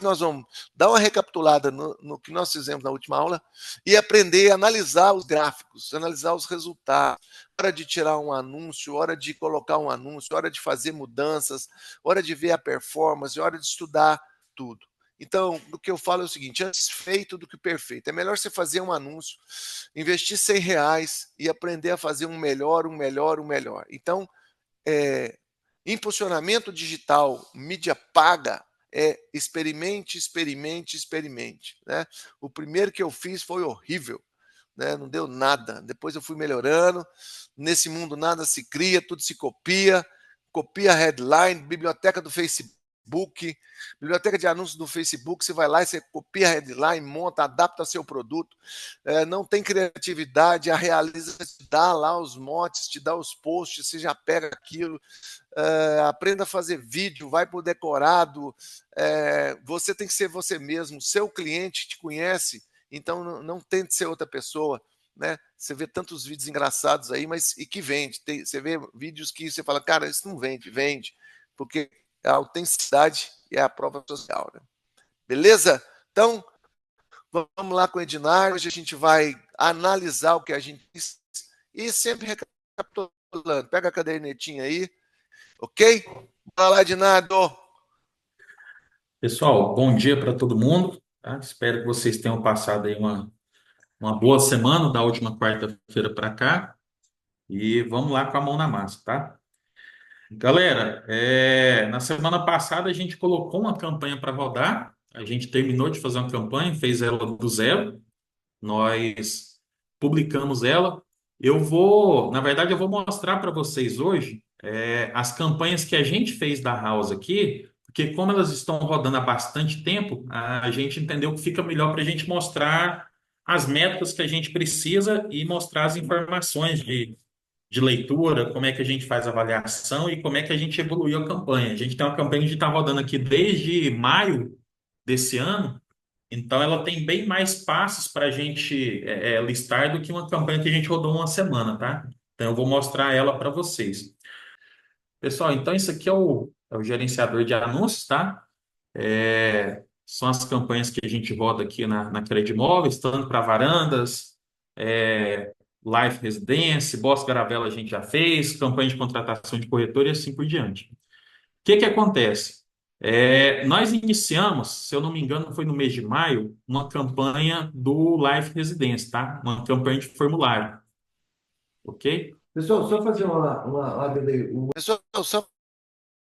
nós vamos dar uma recapitulada no que nós fizemos na última aula e aprender a analisar os gráficos, analisar os resultados, hora de tirar um anúncio, hora de colocar um anúncio, hora de fazer mudanças, hora de ver a performance, hora de estudar tudo. Então, o que eu falo é o seguinte, antes feito do que perfeito. É melhor você fazer um anúncio, investir R$ 100 e aprender a fazer um melhor, um melhor, um melhor. Então, impulsionamento digital, mídia paga, experimente, experimente, experimente. Né? O primeiro que eu fiz foi horrível, né? Não deu nada. Depois eu fui melhorando. Nesse mundo nada se cria, tudo se copia. Copia headline, biblioteca do Facebook, biblioteca de anúncios do Facebook, você vai lá e você copia a headline, monta, adapta seu produto, não tem criatividade, a Realiza te dá lá os motes, te dá os posts, você já pega aquilo, aprenda a fazer vídeo, vai para o decorado, você tem que ser você mesmo, seu cliente te conhece, então não tente ser outra pessoa. Né? Você vê tantos vídeos engraçados aí, mas e que vende. Você vê vídeos que você fala, cara, isso não vende, vende, porque a autenticidade é a prova social. Né? Beleza? Então, vamos lá com o Ednar. Hoje a gente vai analisar o que a gente disse e sempre recapitulando. Pega a cadernetinha aí, ok? Bora lá, Ednardo. Pessoal, bom dia para todo mundo. Tá? Espero que vocês tenham passado aí uma boa semana da última quarta-feira para cá. E vamos lá com a mão na massa, tá? Galera, na semana passada a gente colocou uma campanha para rodar. A gente terminou de fazer uma campanha, fez ela do zero. Nós publicamos ela. Na verdade, eu vou mostrar para vocês hoje as campanhas que a gente fez da House aqui, porque como elas estão rodando há bastante tempo, a gente entendeu que fica melhor para a gente mostrar as métricas que a gente precisa e mostrar as informações de leitura, como é que a gente faz a avaliação e como é que a gente evoluiu a campanha. A gente tem uma campanha que está rodando aqui desde maio desse ano, então, ela tem bem mais passos para a gente listar do que uma campanha que a gente rodou uma semana, tá? Então, eu vou mostrar ela para vocês. Pessoal, então isso aqui é o gerenciador de anúncios, tá? São as campanhas que a gente roda aqui na Credimóveis, tanto para varandas, Life Residência, Bosque Garavela a gente já fez, campanha de contratação de corretor e assim por diante. O que que acontece? Nós iniciamos, se eu não me engano, foi no mês de maio, uma campanha do Life Residência, tá? Uma campanha de formulário, ok? Pessoal, só fazer uma adenda aí. Pessoal, só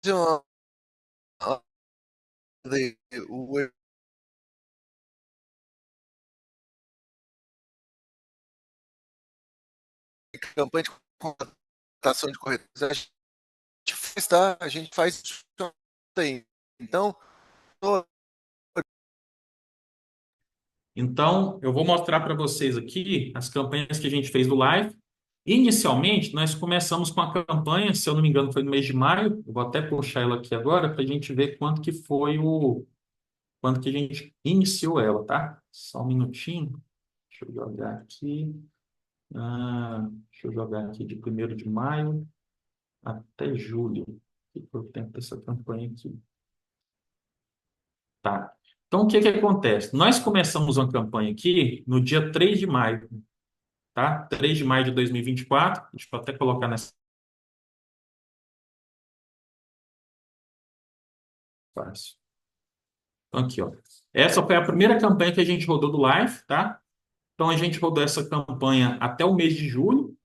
fazer uma o campanha de contratação de corretores, a gente faz, tá? A gente faz isso aí. Então, Então, eu vou mostrar para vocês aqui as campanhas que a gente fez do Live. Inicialmente, nós começamos com a campanha, se eu não me engano, foi no mês de maio. Eu vou até puxar ela aqui agora para a gente ver quanto que a gente iniciou ela, tá? Só um minutinho. Deixa eu jogar aqui. Deixa eu jogar aqui de 1º de maio até julho. Que eu tenho essa campanha aqui. Tá. Então, o que que acontece? Nós começamos uma campanha aqui no dia 3 de maio, tá? 3 de maio de 2024. Deixa eu até colocar nessa fácil. Então, aqui, ó. Essa foi a primeira campanha que a gente rodou do Live, tá? Então, a gente rodou essa campanha até o mês de julho.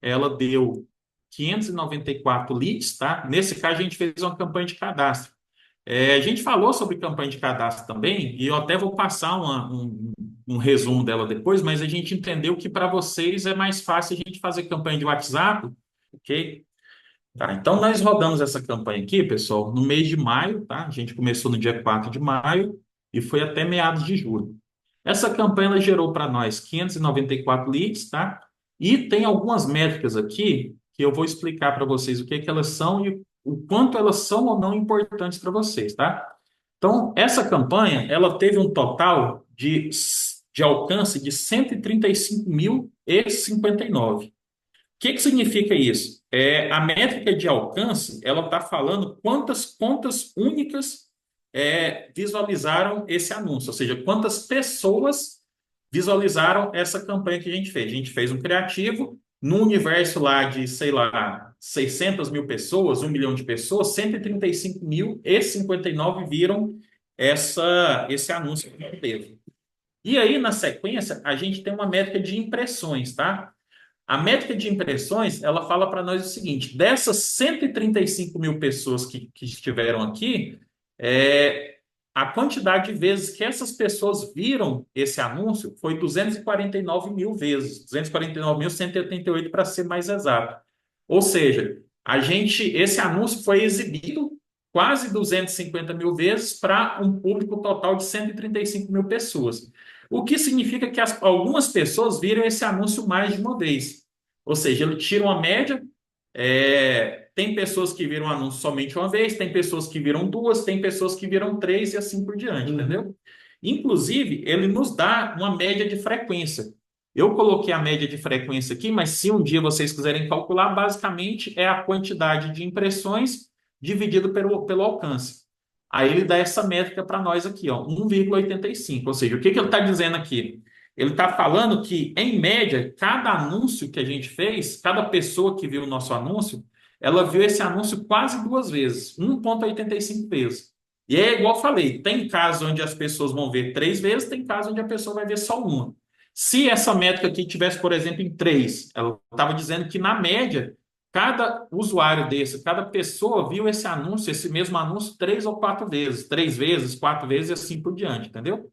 Ela deu 594 leads, tá? Nesse caso, a gente fez uma campanha de cadastro. A gente falou sobre campanha de cadastro também, e eu até vou passar um resumo dela depois, mas a gente entendeu que para vocês é mais fácil a gente fazer campanha de WhatsApp, ok? Tá, então nós rodamos essa campanha aqui, pessoal, no mês de maio, tá? A gente começou no dia 4 de maio e foi até meados de julho. Essa campanha ela gerou para nós 594 leads, tá? E tem algumas métricas aqui que eu vou explicar para vocês o que que elas são e o quanto elas são ou não importantes para vocês, tá? Então, essa campanha, ela teve um total de alcance de 135.059. O que que significa isso? A métrica de alcance, ela está falando quantas contas únicas visualizaram esse anúncio, ou seja, quantas pessoas visualizaram essa campanha que a gente fez. A gente fez um criativo no universo lá de, sei lá, 600 mil pessoas, 1 milhão de pessoas, 135.059 viram esse anúncio que a gente teve. E aí, na sequência, a gente tem uma métrica de impressões, tá? A métrica de impressões, ela fala para nós o seguinte: dessas 135 mil pessoas que estiveram aqui, a quantidade de vezes que essas pessoas viram esse anúncio foi 249 mil vezes, 249.188 para ser mais exato. Ou seja, esse anúncio foi exibido quase 250 mil vezes para um público total de 135 mil pessoas. O que significa que algumas pessoas viram esse anúncio mais de uma vez. Ou seja, ele tira uma média. Tem pessoas que viram o anúncio somente uma vez, tem pessoas que viram duas, tem pessoas que viram três e assim por diante, entendeu? Inclusive, ele nos dá uma média de frequência. Eu coloquei a média de frequência aqui, mas se um dia vocês quiserem calcular, basicamente é a quantidade de impressões dividido pelo alcance. Aí ele dá essa métrica para nós aqui, ó, 1,85. Ou seja, o que ele está dizendo aqui? Ele está falando que, em média, cada anúncio que a gente fez, cada pessoa que viu o nosso anúncio, ela viu esse anúncio quase duas vezes, 1,85 vezes. E é igual eu falei, tem casos onde as pessoas vão ver três vezes, tem casos onde a pessoa vai ver só uma. Se essa métrica aqui tivesse, por exemplo, em três, ela estava dizendo que, na média, cada usuário desse, cada pessoa viu esse anúncio, esse mesmo anúncio, três ou quatro vezes, três vezes, quatro vezes e assim por diante, entendeu?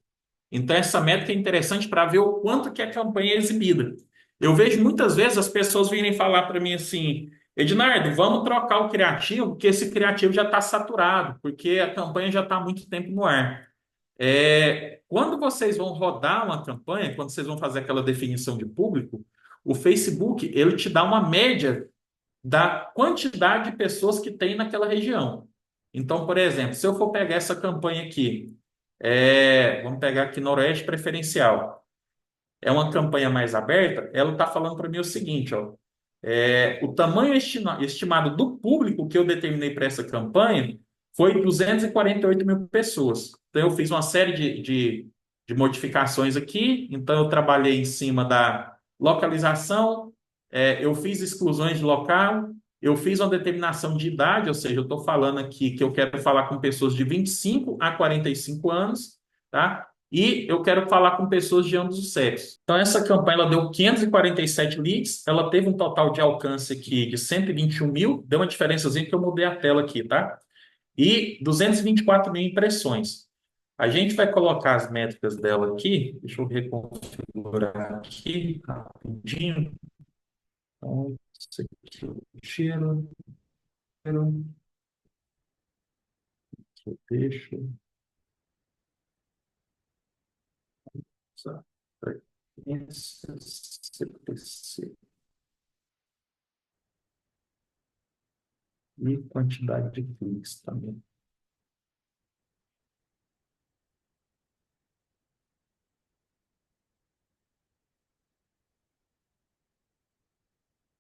Então, essa métrica é interessante para ver o quanto que a campanha é exibida. Eu vejo muitas vezes as pessoas virem falar para mim assim: Ednardo, vamos trocar o criativo, porque esse criativo já está saturado, porque a campanha já está há muito tempo no ar. Quando vocês vão rodar uma campanha, quando vocês vão fazer aquela definição de público, o Facebook ele te dá uma média da quantidade de pessoas que tem naquela região. Então, por exemplo, se eu for pegar essa campanha aqui, vamos pegar aqui Noroeste Preferencial. É uma campanha mais aberta. Ela está falando para mim o seguinte, ó, o tamanho estimado do público que eu determinei para essa campanha foi 248 mil pessoas. Então, eu fiz uma série de modificações aqui. Então, eu trabalhei em cima da localização, eu fiz exclusões de local, eu fiz uma determinação de idade, ou seja, eu estou falando aqui que eu quero falar com pessoas de 25 a 45 anos, tá? E eu quero falar com pessoas de ambos os sexos. Então, essa campanha ela deu 547 leads, ela teve um total de alcance aqui de 121 mil, deu uma diferençazinha que eu mudei a tela aqui, tá? E 224 mil impressões. A gente vai colocar as métricas dela aqui, deixa eu reconfigurar aqui rapidinho. Então, isso aqui eu tiro, eu deixo. CPC e quantidade de cliques também.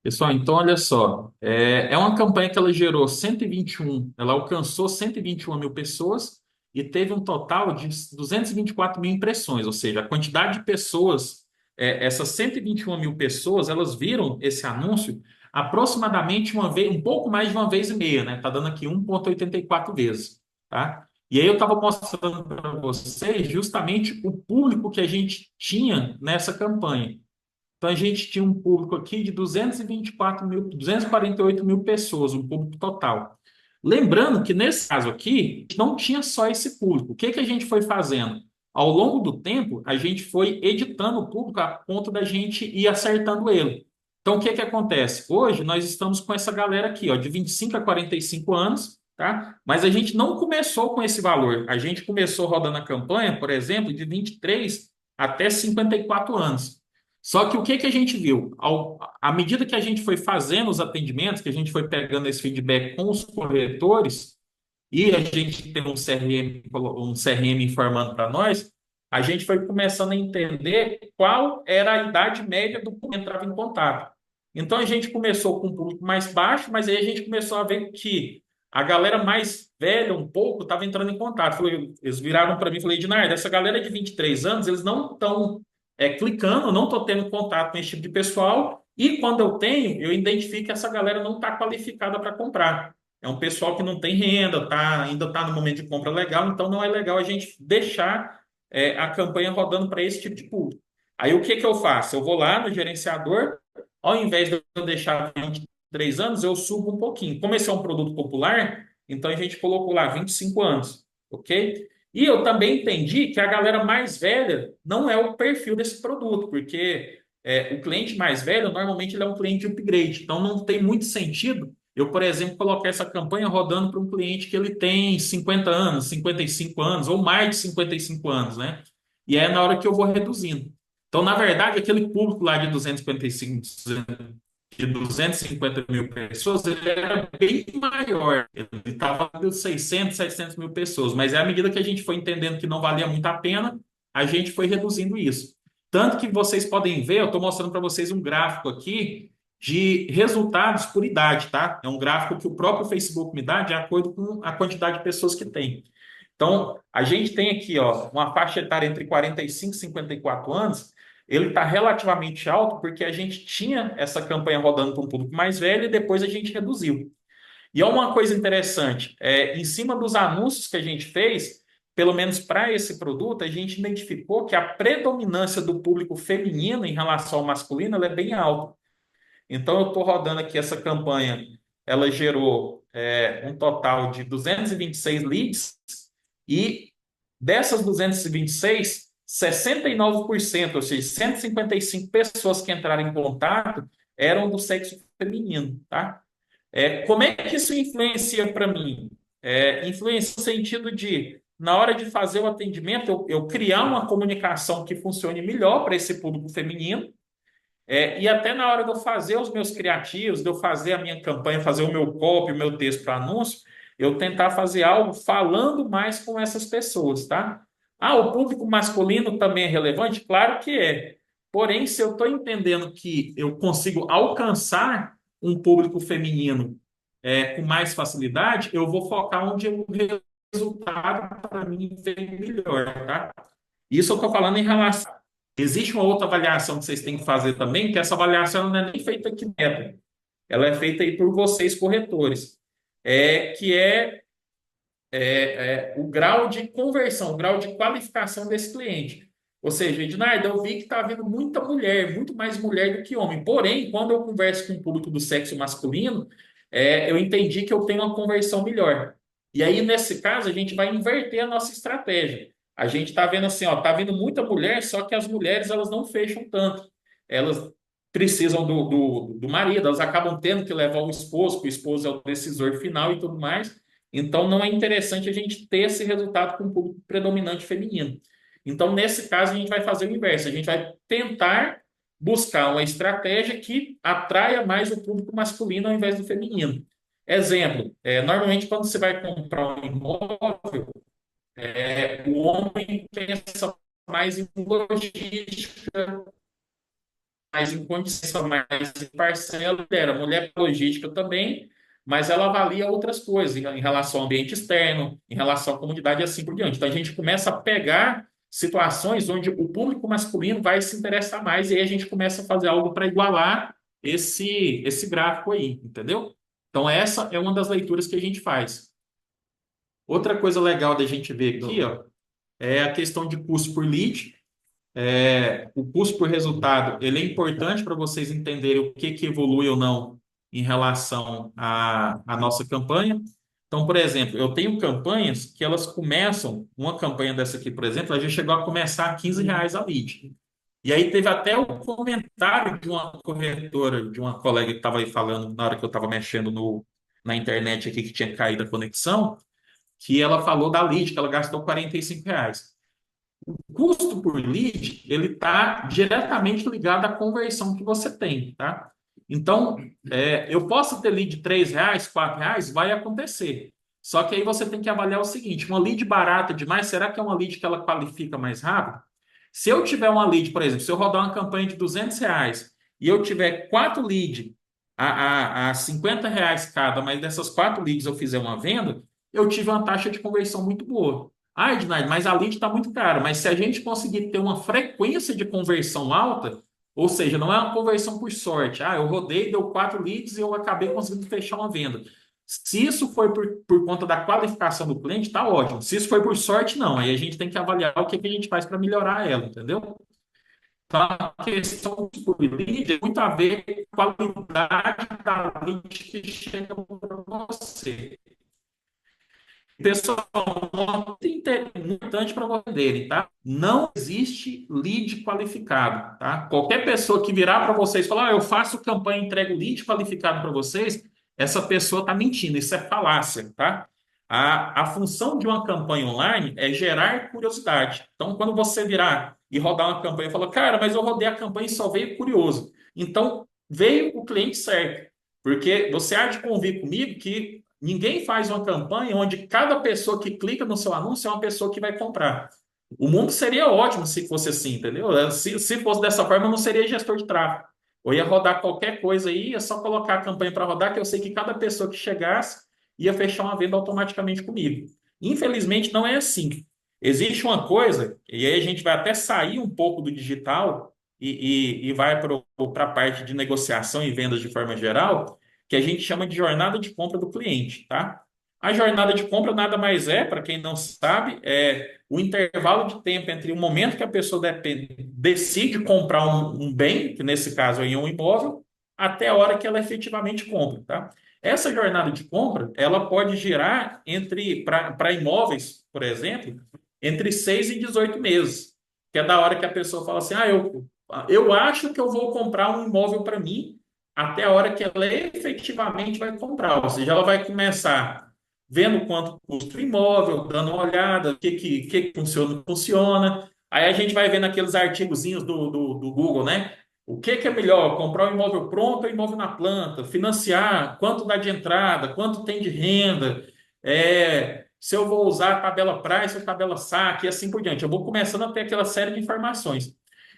Pessoal, então olha só, é uma campanha que ela gerou 121, ela alcançou 121 mil pessoas e teve um total de 224 mil impressões, ou seja, a quantidade de pessoas, essas 121 mil pessoas, elas viram esse anúncio aproximadamente uma vez, um pouco mais de uma vez e meia, né? Tá dando aqui 1,84 vezes, tá? E aí eu estava mostrando para vocês justamente o público que a gente tinha nessa campanha. Então, a gente tinha um público aqui de 224 mil, 248 mil pessoas, um público total. Lembrando que, nesse caso aqui, a gente não tinha só esse público. O que que a gente foi fazendo? Ao longo do tempo, a gente foi editando o público a ponto da gente ir acertando ele. Então, o que que acontece? Hoje, nós estamos com essa galera aqui, ó, de 25 a 45 anos, tá? Mas a gente não começou com esse valor. A gente começou rodando a campanha, por exemplo, de 23 até 54 anos. Só que o que que a gente viu? À medida que a gente foi fazendo os atendimentos, que a gente foi pegando esse feedback com os corretores, e a gente tem um CRM informando para nós, a gente foi começando a entender qual era a idade média do público que entrava em contato. Então a gente começou com um público mais baixo, mas aí a gente começou a ver que a galera mais velha um pouco estava entrando em contato. Eles viraram para mim e falei, Ednardo, essa galera de 23 anos, eles não estão clicando, não estou tendo contato com esse tipo de pessoal, e quando eu tenho, eu identifico que essa galera não está qualificada para comprar. É um pessoal que não tem renda, ainda está no momento de compra legal, então não é legal a gente deixar a campanha rodando para esse tipo de público. Aí o que que eu faço? Eu vou lá no gerenciador, ao invés de eu deixar 23 anos, eu subo um pouquinho. Como esse é um produto popular, então a gente colocou lá 25 anos, ok? E eu também entendi que a galera mais velha não é o perfil desse produto, porque o cliente mais velho, normalmente, ele é um cliente de upgrade. Então, não tem muito sentido eu, por exemplo, colocar essa campanha rodando para um cliente que ele tem 50 anos, 55 anos, ou mais de 55 anos, né? E é na hora que eu vou reduzindo. Então, na verdade, aquele público lá de 255, de 250 mil pessoas, ele era bem maior. Ele estava de 600, 700 mil pessoas. Mas à medida que a gente foi entendendo que não valia muito a pena, a gente foi reduzindo isso. Tanto que vocês podem ver, eu estou mostrando para vocês um gráfico aqui de resultados por idade, tá? É um gráfico que o próprio Facebook me dá de acordo com a quantidade de pessoas que tem. Então, a gente tem aqui, ó, uma faixa etária entre 45 e 54 anos, ele está relativamente alto porque a gente tinha essa campanha rodando para um público mais velho e depois a gente reduziu. E é uma coisa interessante, em cima dos anúncios que a gente fez, pelo menos para esse produto, a gente identificou que a predominância do público feminino em relação ao masculino ela é bem alta. Então, eu estou rodando aqui essa campanha, ela gerou um total de 226 leads e dessas 226, 69%, ou seja, 155 pessoas que entraram em contato eram do sexo feminino, tá? Como é que isso influencia para mim? Influencia no sentido de, na hora de fazer o atendimento, eu criar uma comunicação que funcione melhor para esse público feminino, e até na hora de eu fazer os meus criativos, de eu fazer a minha campanha, fazer o meu copy, o meu texto para anúncio, eu tentar fazer algo falando mais com essas pessoas, tá? Ah, o público masculino também é relevante? Claro que é. Porém, se eu estou entendendo que eu consigo alcançar um público feminino com mais facilidade, eu vou focar onde o resultado para mim vem melhor, tá? Isso eu estou falando em relação. Existe uma outra avaliação que vocês têm que fazer também, que essa avaliação não é nem feita aqui dentro. Ela é feita aí por vocês, corretores. Que o grau de conversão, o grau de qualificação desse cliente. Ou seja, Ednardo, eu vi que está havendo muita mulher, muito mais mulher do que homem. Porém, quando eu converso com o público do sexo masculino, eu entendi que eu tenho uma conversão melhor. E aí, nesse caso, a gente vai inverter a nossa estratégia. A gente está vendo assim, ó, está vendo muita mulher, só que as mulheres elas não fecham tanto. Elas precisam do marido, elas acabam tendo que levar o esposo, porque o esposo é o decisor final e tudo mais. Então, não é interessante a gente ter esse resultado com um público predominante feminino. Então, nesse caso, a gente vai fazer o inverso. A gente vai tentar buscar uma estratégia que atraia mais o público masculino ao invés do feminino. Exemplo, normalmente quando você vai comprar um imóvel, o homem pensa mais em logística, mais em condição, mais em parcela, a mulher logística também, mas ela avalia outras coisas em relação ao ambiente externo, em relação à comunidade e assim por diante. Então a gente começa a pegar situações onde o público masculino vai se interessar mais e aí a gente começa a fazer algo para igualar esse gráfico aí, entendeu? Então essa é uma das leituras que a gente faz. Outra coisa legal da gente ver aqui, ó, é a questão de custo por lead. O custo por resultado, ele é importante para vocês entenderem o que evolui ou não em relação à nossa campanha. Então, por exemplo, eu tenho campanhas que elas começam, uma campanha dessa aqui, por exemplo, ela já chegou a começar a R$ 15 a lead. E aí teve até o comentário de uma corretora, de uma colega que estava aí falando na hora que eu estava mexendo na internet aqui, que tinha caído a conexão, que ela falou da lead, que ela gastou R$ 45. O custo por lead, ele está diretamente ligado à conversão que você tem, tá? Então, eu posso ter lead de R$ 3, R$ 4, vai acontecer. Só que aí você tem que avaliar o seguinte, uma lead barata demais, será que é uma lead que ela qualifica mais rápido? Se eu tiver uma lead, por exemplo, se eu rodar uma campanha de R$ 200 e eu tiver 4 leads a R$ 50 cada, mas dessas 4 leads eu fizer uma venda, eu tive uma taxa de conversão muito boa. Ah, Ednardo, mas a lead está muito cara. Mas se a gente conseguir ter uma frequência de conversão alta, ou seja, não é uma conversão por sorte. Ah, eu rodei, deu 4 leads e eu acabei conseguindo fechar uma venda. Se isso foi por conta da qualificação do cliente, tá ótimo. Se isso foi por sorte, não. Aí a gente tem que avaliar o que que a gente faz para melhorar ela, entendeu? Então, a questão do lead tem muito a ver com a qualidade da lead que chega para você. Pessoal, importante para vocês entenderem, tá? Não existe lead qualificado, tá? Qualquer pessoa que virar para vocês e falar, eu faço campanha e entrego lead qualificado para vocês, essa pessoa está mentindo, isso é falácia, tá? A função de uma campanha online é gerar curiosidade. Então, quando você virar e rodar uma campanha e falar, cara, mas eu rodei a campanha e só veio curioso. Então, veio o cliente certo. Porque você há de convir comigo que ninguém faz uma campanha onde cada pessoa que clica no seu anúncio é uma pessoa que vai comprar. O mundo seria ótimo se fosse assim, entendeu? Se fosse dessa forma, eu não seria gestor de tráfego. Eu ia rodar qualquer coisa aí, é só colocar a campanha para rodar, que eu sei que cada pessoa que chegasse ia fechar uma venda automaticamente comigo. Infelizmente, não é assim. Existe uma coisa, e aí a gente vai até sair um pouco do digital e vai para a parte de negociação e vendas de forma geral, que a gente chama de jornada de compra do cliente, tá? A jornada de compra nada mais é, para quem não sabe, é o intervalo de tempo entre o momento que a pessoa decide comprar um bem, que nesse caso aí é um imóvel, até a hora que ela efetivamente compra, tá? Essa jornada de compra, ela pode girar para imóveis, por exemplo, entre 6 e 18 meses, que é da hora que a pessoa fala assim, eu acho que eu vou comprar um imóvel para mim, até a hora que ela efetivamente vai comprar. Ou seja, ela vai começar vendo quanto custa o imóvel, dando uma olhada, o que funciona, não funciona. Aí a gente vai vendo aqueles artigozinhos do Google, né? O que é melhor, comprar um imóvel pronto ou imóvel na planta? Financiar, quanto dá de entrada, quanto tem de renda, se eu vou usar a tabela price ou tabela saque, e assim por diante. Eu vou começando a ter aquela série de informações.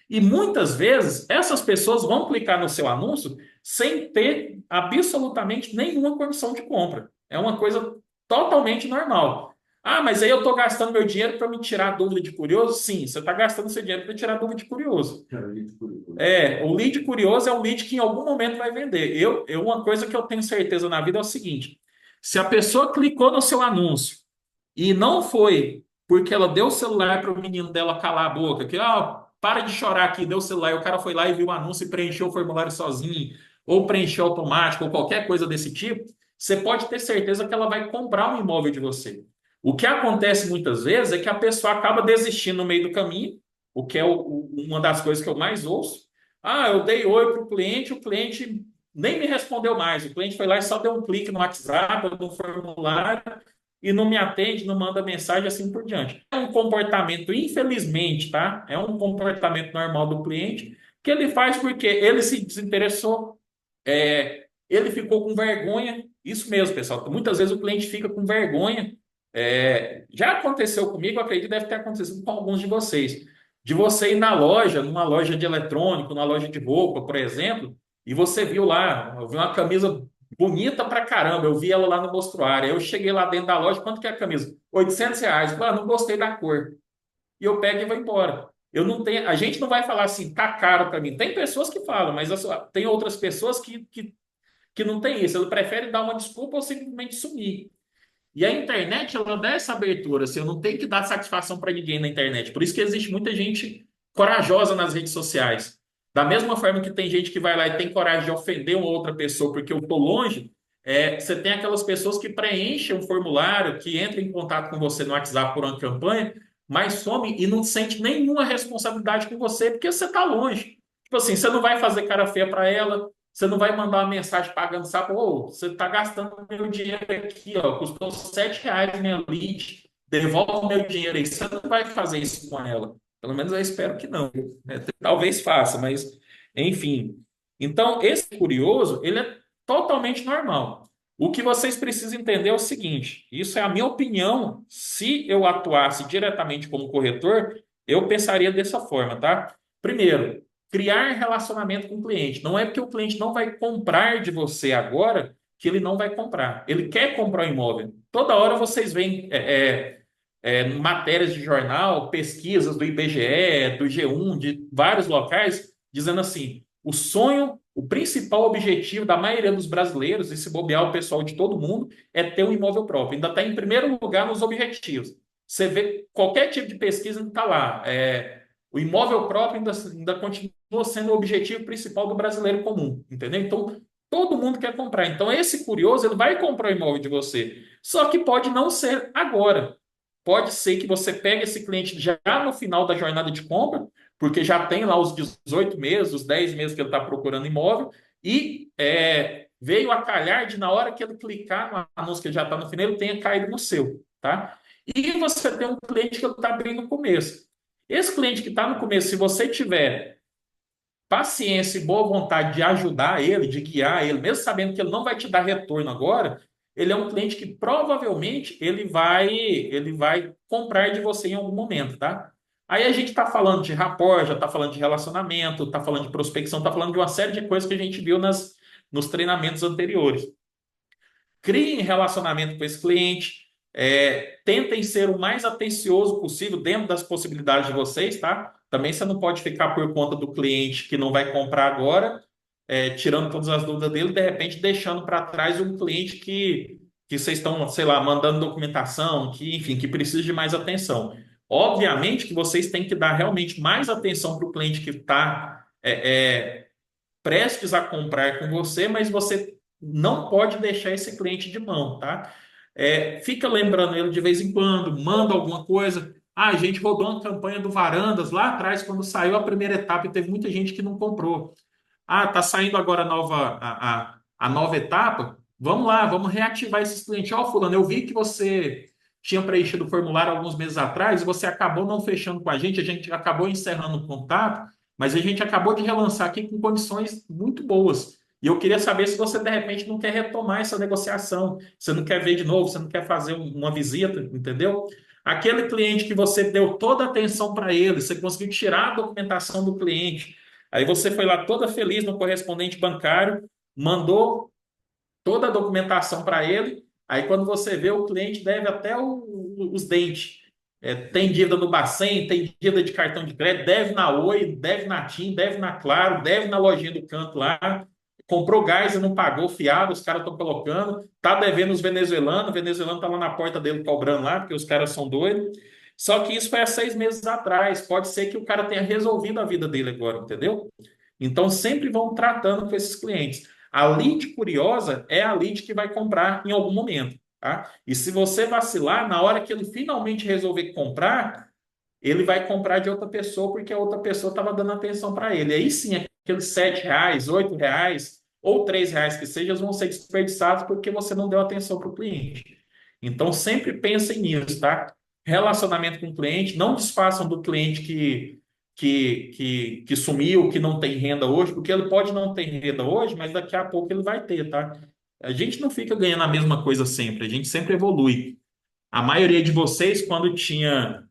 E muitas vezes essas pessoas vão clicar no seu anúncio sem ter absolutamente nenhuma condição de compra. É uma coisa totalmente normal. Ah, mas aí eu estou gastando meu dinheiro para me tirar a dúvida de curioso? Sim, você está gastando seu dinheiro para tirar a dúvida de curioso. O lead curioso é um lead que em algum momento vai vender. Uma coisa que eu tenho certeza na vida é o seguinte: se a pessoa clicou no seu anúncio e não foi porque ela deu o celular para o menino dela calar a boca, que, para de chorar aqui, deu o celular, e o cara foi lá e viu o anúncio e preencheu o formulário sozinho, ou preencheu automático, ou qualquer coisa desse tipo, você pode ter certeza que ela vai comprar um imóvel de você. O que acontece muitas vezes é que a pessoa acaba desistindo no meio do caminho, o que é uma das coisas que eu mais ouço. Ah, eu dei oi para o cliente nem me respondeu mais. O cliente foi lá e só deu um clique no WhatsApp, no formulário, e não me atende, não manda mensagem, assim por diante. É um comportamento, infelizmente, tá? É um comportamento normal do cliente que ele faz porque ele se desinteressou, ele ficou com vergonha. Isso mesmo, pessoal. Muitas vezes o cliente fica com vergonha. Já aconteceu comigo, acredito que deve ter acontecido com alguns de vocês. De você ir na loja, numa loja de eletrônico, numa loja de roupa, por exemplo, e você viu lá, eu vi uma camisa bonita pra caramba, eu vi ela lá no mostruário. Aí eu cheguei lá dentro da loja, quanto que é a camisa? R$ 800. Eu falei, não gostei da cor. E eu pego e vou embora. Eu não tenho, a gente não vai falar assim, tá caro para mim. Tem pessoas que falam, mas tem outras pessoas que não tem isso. Ele prefere dar uma desculpa ou simplesmente sumir. E a internet, ela dá essa abertura, assim, eu não tenho que dar satisfação para ninguém na internet. Por isso que existe muita gente corajosa nas redes sociais. Da mesma forma que tem gente que vai lá e tem coragem de ofender uma outra pessoa porque eu estou longe, você tem aquelas pessoas que preenchem um formulário, que entram em contato com você no WhatsApp por uma campanha, mas some e não sente nenhuma responsabilidade com você porque você está longe. Tipo assim, você não vai fazer cara feia para ela, você não vai mandar uma mensagem pagando sapo, você está gastando meu dinheiro aqui, ó, custou R$ 7 minha lead, devolve meu dinheiro aí. Você não vai fazer isso com ela. Pelo menos eu espero que não, né? Talvez faça, mas enfim. Então, esse curioso, ele é totalmente normal. O que vocês precisam entender é o seguinte: isso é a minha opinião. Se eu atuasse diretamente como corretor, eu pensaria dessa forma, tá? Primeiro, criar relacionamento com o cliente. Não é porque o cliente não vai comprar de você agora que ele não vai comprar. Ele quer comprar o imóvel. Toda hora vocês veem matérias de jornal, pesquisas do IBGE, do G1, de vários locais, dizendo assim: o sonho, o principal objetivo da maioria dos brasileiros, e se bobear o pessoal de todo mundo, é ter um imóvel próprio. Ainda está em primeiro lugar nos objetivos. Você vê qualquer tipo de pesquisa está lá. O imóvel próprio ainda continua sendo o objetivo principal do brasileiro comum, entendeu? Então, todo mundo quer comprar. Então, esse curioso, ele vai comprar o imóvel de você. Só que pode não ser agora. Pode ser que você pegue esse cliente já no final da jornada de compra, porque já tem lá os 18 meses, os 10 meses que ele está procurando imóvel, e veio a calhar de na hora que ele clicar no anúncio que já está no final, ele tenha caído no seu, tá? E você tem um cliente que ele está bem no começo. Esse cliente que está no começo, se você tiver paciência e boa vontade de ajudar ele, de guiar ele, mesmo sabendo que ele não vai te dar retorno agora, ele é um cliente que provavelmente ele vai comprar de você em algum momento, tá? Aí a gente está falando de rapport, já está falando de relacionamento, está falando de prospecção, está falando de uma série de coisas que a gente viu nos treinamentos anteriores. Criem relacionamento com esse cliente, tentem ser o mais atencioso possível dentro das possibilidades de vocês, tá? Também você não pode ficar por conta do cliente que não vai comprar agora, tirando todas as dúvidas dele, de repente deixando para trás um cliente que vocês estão, sei lá, mandando documentação, que, enfim, que precisa de mais atenção. Obviamente que vocês têm que dar realmente mais atenção para o cliente que está prestes a comprar com você, mas você não pode deixar esse cliente de mão, tá? Fica lembrando ele de vez em quando, manda alguma coisa. Ah, a gente rodou uma campanha do Varandas lá atrás, quando saiu a primeira etapa e teve muita gente que não comprou. Ah, tá saindo agora a nova etapa. Vamos lá, vamos reativar esses clientes. Ó, fulano, eu vi que você tinha preenchido o formulário alguns meses atrás e você acabou não fechando com a gente acabou encerrando o contato, mas a gente acabou de relançar aqui com condições muito boas. E eu queria saber se você, de repente, não quer retomar essa negociação, você não quer ver de novo, você não quer fazer uma visita, entendeu? Aquele cliente que você deu toda a atenção para ele, você conseguiu tirar a documentação do cliente, aí você foi lá toda feliz no correspondente bancário, mandou toda a documentação para ele. Aí quando você vê, o cliente deve até os dentes. Tem dívida no Bacen, tem dívida de cartão de crédito, deve na Oi, deve na TIM, deve na Claro, deve na lojinha do canto lá. Comprou gás e não pagou, fiado, os caras estão colocando. Tá devendo os venezuelanos, o venezuelano tá lá na porta dele cobrando lá, porque os caras são doidos. Só que isso foi há 6 meses atrás. Pode ser que o cara tenha resolvido a vida dele agora, entendeu? Então, sempre vão tratando com esses clientes. A lead curiosa é a lead que vai comprar em algum momento, tá? E se você vacilar, na hora que ele finalmente resolver comprar, ele vai comprar de outra pessoa porque a outra pessoa estava dando atenção para ele. Aí sim, aqueles R$ 7, R$ 8 ou R$ 3 que sejam vão ser desperdiçados porque você não deu atenção para o cliente. Então, sempre pensem nisso, tá? Relacionamento com o cliente, não desfaçam do cliente que sumiu, que não tem renda hoje, porque ele pode não ter renda hoje, mas daqui a pouco ele vai ter, tá? A gente não fica ganhando a mesma coisa sempre, a gente sempre evolui. A maioria de vocês, quando tinha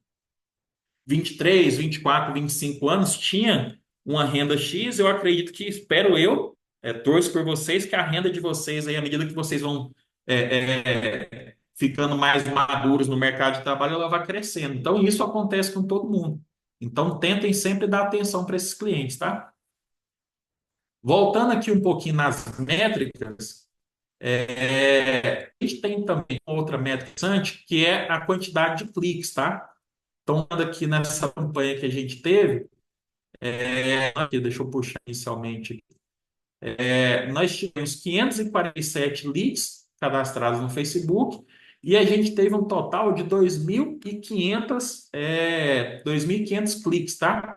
23, 24, 25 anos, tinha uma renda X, eu acredito que, espero eu, torço por vocês, que a renda de vocês, aí, à medida que vocês vão ficando mais maduros no mercado de trabalho, ela vai crescendo. Então, isso acontece com todo mundo. Então, tentem sempre dar atenção para esses clientes, tá? Voltando aqui um pouquinho nas métricas, a gente tem também outra métrica interessante, que é a quantidade de cliques, tá? Então, aqui nessa campanha que a gente teve, aqui, deixa eu puxar inicialmente, nós tivemos 547 leads cadastrados no Facebook e a gente teve um total de 2.500 cliques, tá?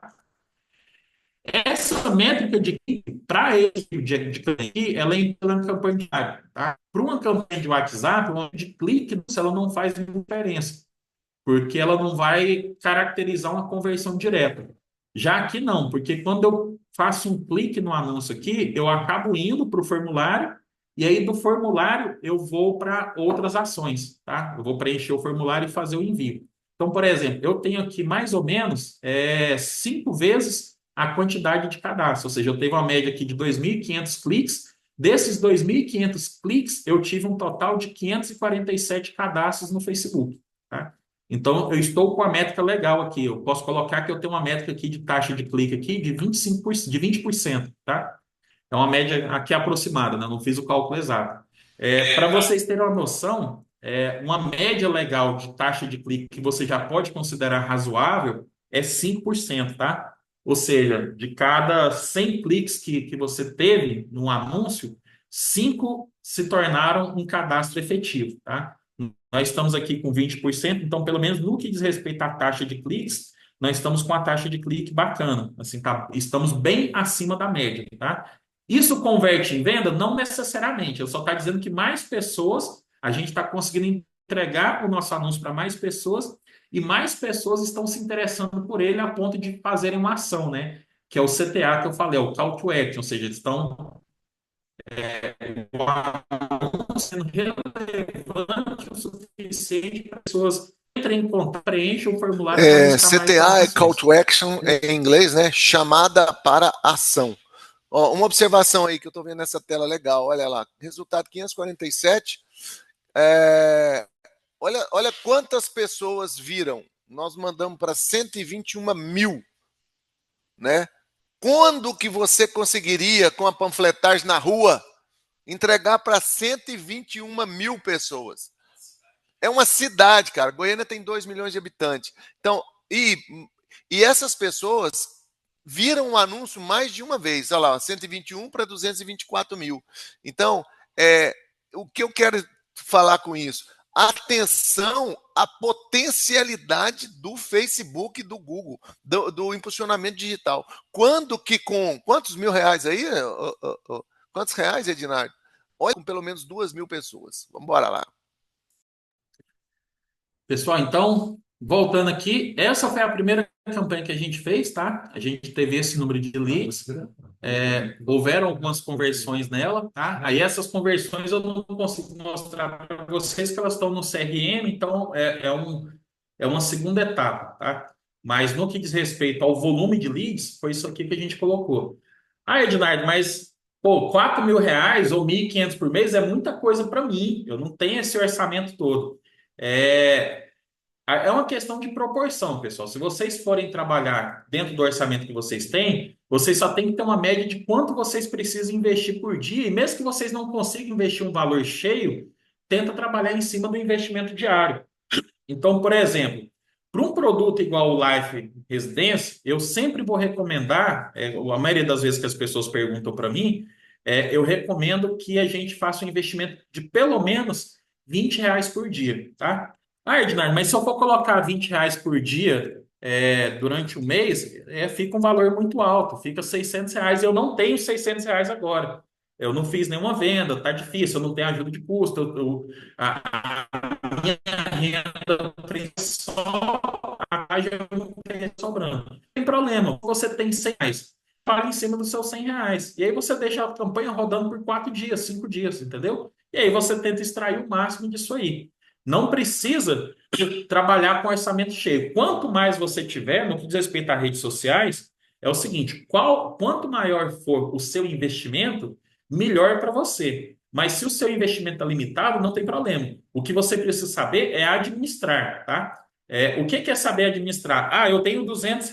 Essa métrica de clique, para esse tipo de clique, ela entra na campanha diária, tá? Para uma campanha de WhatsApp, uma de clique, ela não faz diferença, porque ela não vai caracterizar uma conversão direta. Já aqui não, porque quando eu faço um clique no anúncio aqui, eu acabo indo para o formulário e aí do formulário eu vou para outras ações, tá? Eu vou preencher o formulário e fazer o envio. Então, por exemplo, eu tenho aqui mais ou menos 5 vezes a quantidade de cadastros. Ou seja, eu teve uma média aqui de 2.500 cliques. Desses 2.500 cliques, eu tive um total de 547 cadastros no Facebook, tá? Então, eu estou com a métrica legal aqui. Eu posso colocar que eu tenho uma métrica aqui de taxa de clique aqui de 25%, de 20%, tá? É uma média aqui aproximada, né? Não fiz o cálculo exato. Para vocês terem uma noção, uma média legal de taxa de clique que você já pode considerar razoável é 5%, tá? Ou seja, de cada 100 cliques que você teve num anúncio, 5 se tornaram um cadastro efetivo, tá? Nós estamos aqui com 20%, então, pelo menos no que diz respeito à taxa de cliques, nós estamos com a taxa de clique bacana. Assim, tá, estamos bem acima da média, tá? Isso converte em venda? Não necessariamente. Eu só está dizendo que mais pessoas, a gente está conseguindo entregar o nosso anúncio para mais pessoas e mais pessoas estão se interessando por ele a ponto de fazerem uma ação, né? Que é o CTA que eu falei, é o Call to Action, ou seja, eles estão sendo relevante o suficiente para as pessoas entrem em contato, preencham o formulário para buscar mais CTA é Call informações. to Action, em inglês, né? Chamada para ação. Ó, uma observação aí que eu estou vendo nessa tela legal, olha lá, resultado 547. Olha quantas pessoas viram. Nós mandamos para 121 mil, né? Quando que você conseguiria, com a panfletagem na rua, entregar para 121 mil pessoas? É uma cidade, cara. Goiânia tem 2 milhões de habitantes. Então, e essas pessoas viram o anúncio mais de uma vez. Olha lá, 121 para 224 mil. Então, o que eu quero falar com isso? Atenção à potencialidade do Facebook e do Google, do impulsionamento digital. Quando que com quantos mil reais aí? Quantos reais, Edinardo? Olha, com pelo menos 2 mil pessoas. Vamos embora lá. Pessoal, então, voltando aqui, essa foi a primeira campanha que a gente fez, tá? A gente teve esse número de leads, houveram algumas conversões nela, tá? Aí essas conversões eu não consigo mostrar para vocês que elas estão no CRM, então é uma segunda etapa, tá? Mas no que diz respeito ao volume de leads, foi isso aqui que a gente colocou. Ah, Ednardo, mas pô, 4 mil reais ou 1.500 por mês é muita coisa para mim, eu não tenho esse orçamento todo. É uma questão de proporção, pessoal. Se vocês forem trabalhar dentro do orçamento que vocês têm, vocês só têm que ter uma média de quanto vocês precisam investir por dia. E mesmo que vocês não consigam investir um valor cheio, tenta trabalhar em cima do investimento diário. Então, por exemplo, para um produto igual o Life Residência, eu sempre vou recomendar, a maioria das vezes que as pessoas perguntam para mim, eu recomendo que a gente faça um investimento de pelo menos R$ 20 por dia, tá? Ah, Ednar, mas se eu for colocar R$ 20 por dia durante o mês, fica um valor muito alto, fica R$ 600. Eu não tenho R$ 600 agora. Eu não fiz nenhuma venda, tá difícil, eu não tenho ajuda de custo, a minha renda só a já não tem sobrando. Não tem problema, você tem R$ 100, paga em cima dos seus R$ 100. E aí você deixa a campanha rodando por 4 dias, 5 dias, entendeu? E aí você tenta extrair o máximo disso aí. Não precisa trabalhar com orçamento cheio. Quanto mais você tiver, no que diz respeito a redes sociais, é o seguinte: quanto maior for o seu investimento, melhor para você. Mas se o seu investimento é limitado, não tem problema. O que você precisa saber é administrar, tá? O que é saber administrar? Ah, eu tenho R$ 200.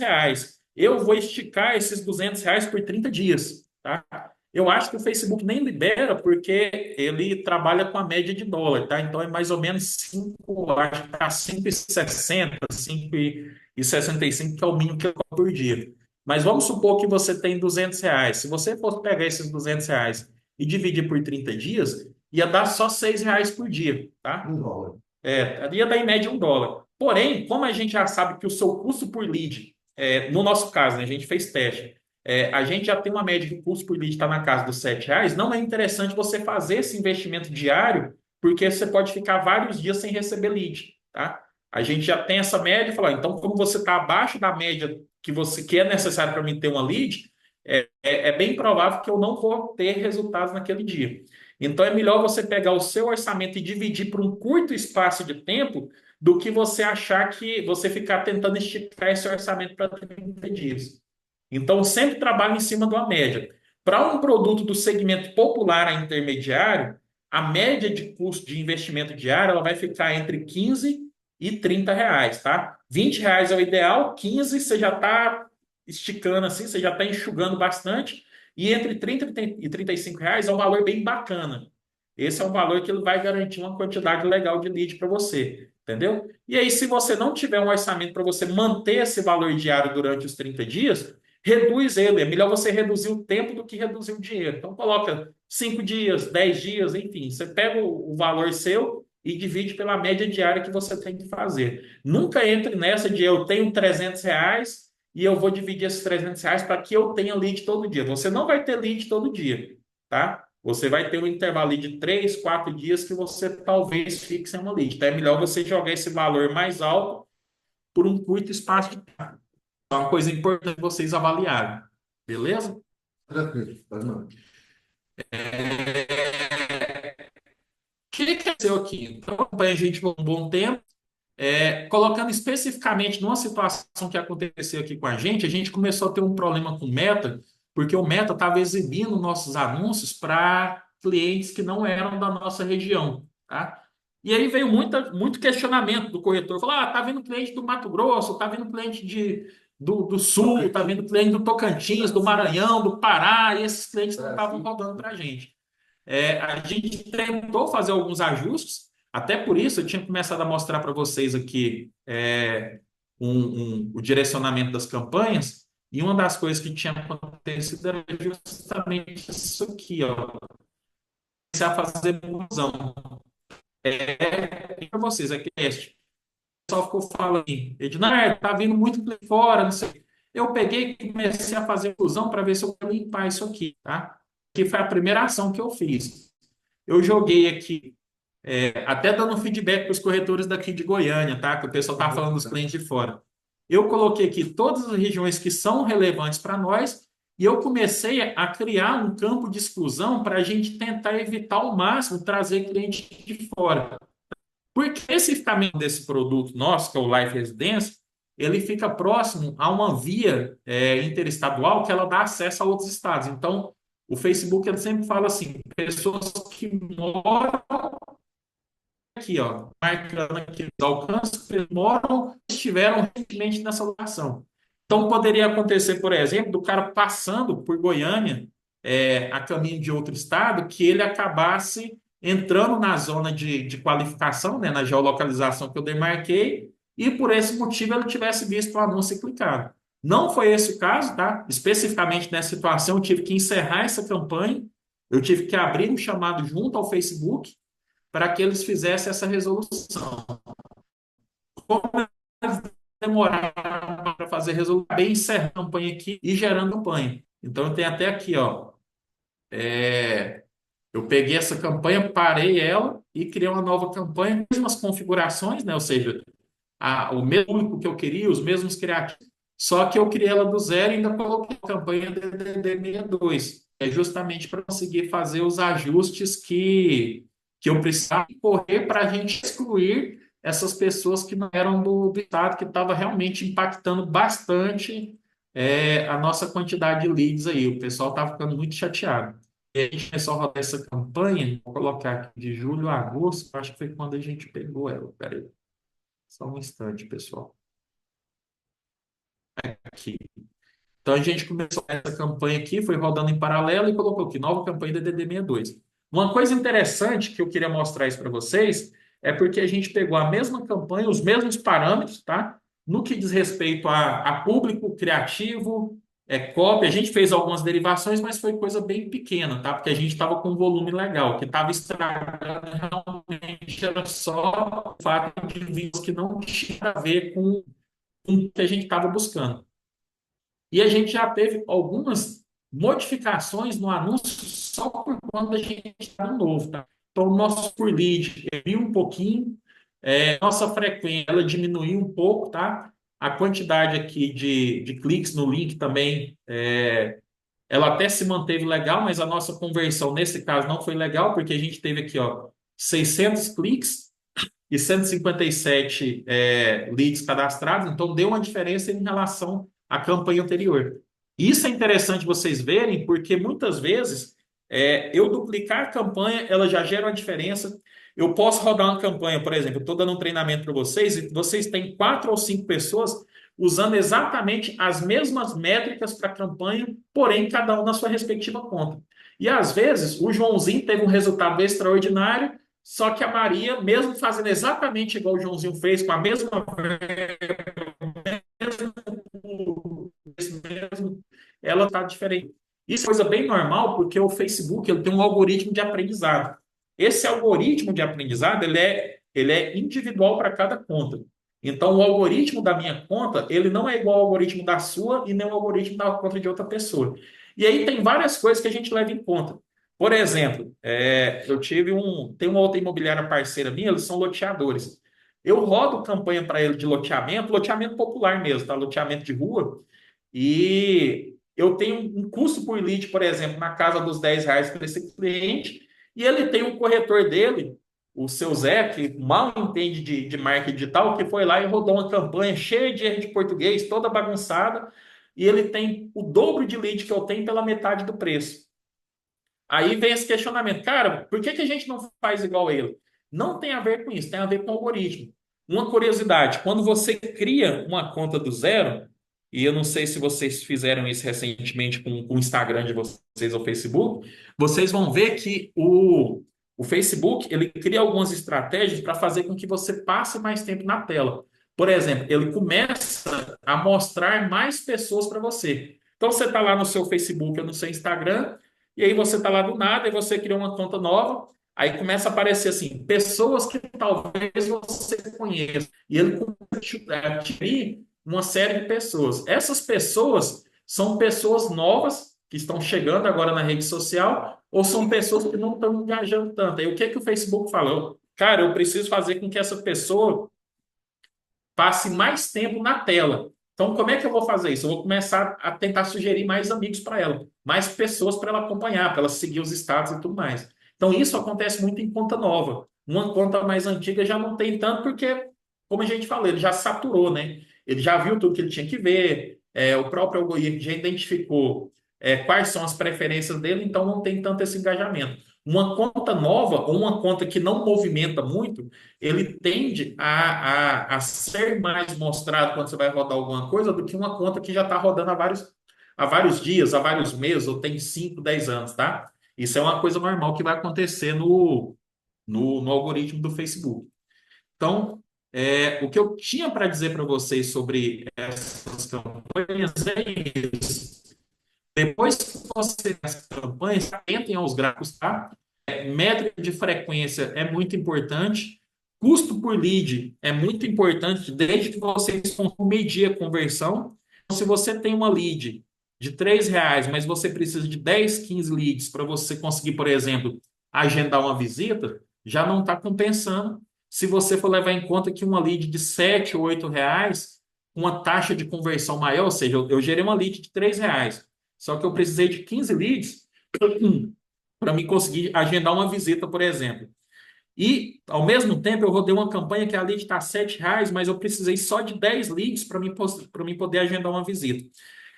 Eu vou esticar esses R$ 200 por 30 dias, tá? Eu acho que o Facebook nem libera porque ele trabalha com a média de dólar, tá? Então é mais ou menos 5, acho que tá 5,60, 5,65, que é o mínimo que eu cobro por dia. Mas vamos supor que você tem R$ 200. Se você fosse pegar esses R$ 200 e dividir por 30 dias, ia dar só R$ 6 por dia, tá? $1. Ia dar em média $1. Porém, como a gente já sabe que o seu custo por lead, no nosso caso, né, a gente fez teste, a gente já tem uma média que o custo por lead está na casa dos R$ 7, não é interessante você fazer esse investimento diário, porque você pode ficar vários dias sem receber lead, tá? A gente já tem essa média e fala, então, como você está abaixo da média que é necessário para mim ter uma lead, é bem provável que eu não vou ter resultados naquele dia. Então, é melhor você pegar o seu orçamento e dividir por um curto espaço de tempo do que você achar que você ficar tentando esticar esse orçamento para 30 dias. Então, sempre trabalho em cima de uma média. Para um produto do segmento popular a intermediário, a média de custo de investimento diário ela vai ficar entre 15 e 30 reais, tá? 20 reais é o ideal, 15 você já está esticando assim, você já está enxugando bastante, e entre 30 e 35 reais é um valor bem bacana. Esse é um valor que ele vai garantir uma quantidade legal de lead para você, entendeu? E aí, se você não tiver um orçamento para você manter esse valor diário durante os 30 dias, reduz ele. É melhor você reduzir o tempo do que reduzir o dinheiro. Então, coloca 5 dias, 10 dias, enfim. Você pega o valor seu e divide pela média diária que você tem que fazer. Nunca entre nessa de eu tenho 300 reais e eu vou dividir esses 300 reais para que eu tenha lead todo dia. Você não vai ter lead todo dia, tá? Você vai ter um intervalo de 3, 4 dias que você talvez fixe em uma lead. Então, é melhor você jogar esse valor mais alto por um curto espaço de tempo. É uma coisa importante vocês avaliarem. Beleza? Tranquilo, pode não. O que aconteceu aqui? Então, acompanha a gente por um bom tempo. Colocando especificamente numa situação que aconteceu aqui com a gente começou a ter um problema com o Meta, porque o Meta estava exibindo nossos anúncios para clientes que não eram da nossa região, tá? E aí veio muito questionamento do corretor. Falou, tá vindo cliente do Mato Grosso, tá vindo cliente do Sul, tá vindo cliente do Tocantins, do Maranhão, do Pará, e esses clientes não estavam rodando para a gente. A gente tentou fazer alguns ajustes, até por isso eu tinha começado a mostrar para vocês aqui o direcionamento das campanhas, e uma das coisas que tinha acontecido era justamente isso aqui, ó. Começar a fazer fusão. Para vocês, é que este. O pessoal ficou falando, Ednar, tá vindo muito de fora, não sei. Eu peguei e comecei a fazer fusão para ver se eu vou limpar isso aqui, tá? Que foi a primeira ação que eu fiz. Eu joguei aqui, até dando feedback para os corretores daqui de Goiânia, tá? Que o pessoal tá falando dos clientes de fora. Eu coloquei aqui todas as regiões que são relevantes para nós e eu comecei a criar um campo de exclusão para a gente tentar evitar ao máximo trazer cliente de fora. Porque especificamente desse produto nosso, que é o Life Residência, ele fica próximo a uma via interestadual que ela dá acesso a outros estados. Então, o Facebook ele sempre fala assim, pessoas que moram aqui, ó, marcando aqui os alcances que eles moram, estiveram recentemente nessa locação. Então, poderia acontecer, por exemplo, do cara passando por Goiânia, a caminho de outro estado, que ele acabasse entrando na zona de qualificação, né, na geolocalização que eu demarquei, e por esse motivo ele tivesse visto o anúncio e clicado. Não foi esse o caso, tá? Especificamente nessa situação, eu tive que encerrar essa campanha, eu tive que abrir um chamado junto ao Facebook, para que eles fizessem essa resolução. Como eles demoraram para fazer resolução, bem encerrar a campanha aqui e gerando campanha. Então, eu tenho até aqui, ó, eu peguei essa campanha, parei ela e criei uma nova campanha, mesmas configurações, né? Ou seja, o mesmo público que eu queria, os mesmos criativos, só que eu criei ela do zero e ainda coloquei a campanha DDD62. É justamente para conseguir fazer os ajustes que eu precisava correr para a gente excluir essas pessoas que não eram do estado, que estava realmente impactando bastante a nossa quantidade de leads aí. O pessoal estava ficando muito chateado. E a gente começou a rodar essa campanha, vou colocar aqui de julho a agosto, acho que foi quando a gente pegou ela. Peraí. Só um instante, pessoal. Aqui. Então a gente começou essa campanha aqui, foi rodando em paralelo e colocou aqui, nova campanha da DD62. Uma coisa interessante que eu queria mostrar isso para vocês é porque a gente pegou a mesma campanha, os mesmos parâmetros, tá? No que diz respeito a público, criativo, copy, a gente fez algumas derivações, mas foi coisa bem pequena, tá? Porque a gente estava com um volume legal, o que estava estragando realmente era só o fato de vídeos que não tinha a ver com o que a gente estava buscando. E a gente já teve algumas modificações no anúncio só por conta da gente estar no novo, tá? Então, o nosso por lead caiu um pouquinho, nossa frequência ela diminuiu um pouco, tá? A quantidade aqui de cliques no link também, ela até se manteve legal, mas a nossa conversão nesse caso não foi legal, porque a gente teve aqui, ó, 600 cliques e 157 leads cadastrados, então deu uma diferença em relação à campanha anterior. Isso é interessante vocês verem, porque muitas vezes eu duplicar a campanha, ela já gera uma diferença. Eu posso rodar uma campanha, por exemplo, eu estou dando um treinamento para vocês e vocês têm 4 ou 5 pessoas usando exatamente as mesmas métricas para a campanha, porém cada um na sua respectiva conta. E às vezes o Joãozinho teve um resultado extraordinário, só que a Maria, mesmo fazendo exatamente igual o Joãozinho fez, com a mesma mesmo, ela está diferente. Isso é coisa bem normal, porque o Facebook ele tem um algoritmo de aprendizado. Esse algoritmo de aprendizado ele é individual para cada conta. Então, o algoritmo da minha conta, ele não é igual ao algoritmo da sua e nem o algoritmo da conta de outra pessoa. E aí tem várias coisas que a gente leva em conta. Por exemplo, tem uma outra imobiliária parceira minha, eles são loteadores. Eu rodo campanha para ele de loteamento popular mesmo, tá? Loteamento de rua. E eu tenho um custo por lead, por exemplo, na casa dos R$ 10 para esse cliente, e ele tem um corretor dele, o seu Zé, que mal entende de marketing digital, que foi lá e rodou uma campanha cheia de erro de português, toda bagunçada, e ele tem o dobro de lead que eu tenho pela metade do preço. Aí vem esse questionamento, cara, por que que a gente não faz igual a ele? Não tem a ver com isso, tem a ver com o algoritmo. Uma curiosidade, quando você cria uma conta do zero, e eu não sei se vocês fizeram isso recentemente com o Instagram de vocês ou Facebook, vocês vão ver que o Facebook ele cria algumas estratégias para fazer com que você passe mais tempo na tela. Por exemplo, ele começa a mostrar mais pessoas para você. Então você está lá no seu Facebook ou no seu Instagram, e aí você está lá do nada e você cria uma conta nova, aí começa a aparecer assim, pessoas que talvez você conheça. E ele começa a atrair uma série de pessoas. Essas pessoas são pessoas novas que estão chegando agora na rede social ou são pessoas que não estão engajando tanto. Aí o que é que o Facebook falou? Cara, eu preciso fazer com que essa pessoa passe mais tempo na tela. Então, como é que eu vou fazer isso? Eu vou começar a tentar sugerir mais amigos para ela, mais pessoas para ela acompanhar, para ela seguir os status e tudo mais. Então, isso acontece muito em conta nova. Uma conta mais antiga já não tem tanto, porque, como a gente falou, ele já saturou, né? Ele já viu tudo que ele tinha que ver, o próprio algoritmo já identificou quais são as preferências dele, então não tem tanto esse engajamento. Uma conta nova, ou uma conta que não movimenta muito, ele tende a ser mais mostrado quando você vai rodar alguma coisa do que uma conta que já está rodando há vários dias, há vários meses, ou tem 5, 10 anos, tá? Isso é uma coisa normal que vai acontecer no algoritmo do Facebook. Então, o que eu tinha para dizer para vocês sobre essas campanhas é isso. Depois que você faz as campanhas, atentem aos gráficos, tá? Métrica de frequência é muito importante. Custo por lead é muito importante, desde que vocês consigam medir a conversão. Então, se você tem uma lead de R$ 3, mas você precisa de 10, 15 leads para você conseguir, por exemplo, agendar uma visita, já não está compensando. Se você for levar em conta que uma lead de R$ 7 ou R$ 8, uma taxa de conversão maior, ou seja, eu gerei uma lead de R$ 3, só que eu precisei de 15 leads para me conseguir agendar uma visita, por exemplo. E, ao mesmo tempo, eu rodei uma campanha que a lead está R$ 7, mas eu precisei só de 10 leads para mim poder agendar uma visita.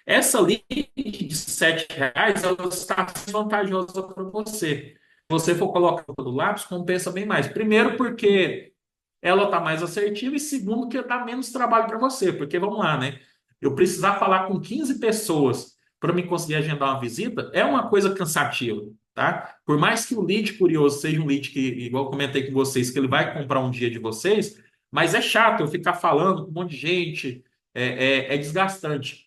Essa lead de R$ 7, ela está vantajosa para você. Se você for colocar do lápis, compensa bem mais. Primeiro, porque ela está mais assertiva, e segundo, que dá menos trabalho para você. Porque, vamos lá, né? Eu precisar falar com 15 pessoas para me conseguir agendar uma visita é uma coisa cansativa, tá? Por mais que o lead curioso seja um lead que, igual eu comentei com vocês, que ele vai comprar um dia de vocês, mas é chato eu ficar falando com um monte de gente, é desgastante.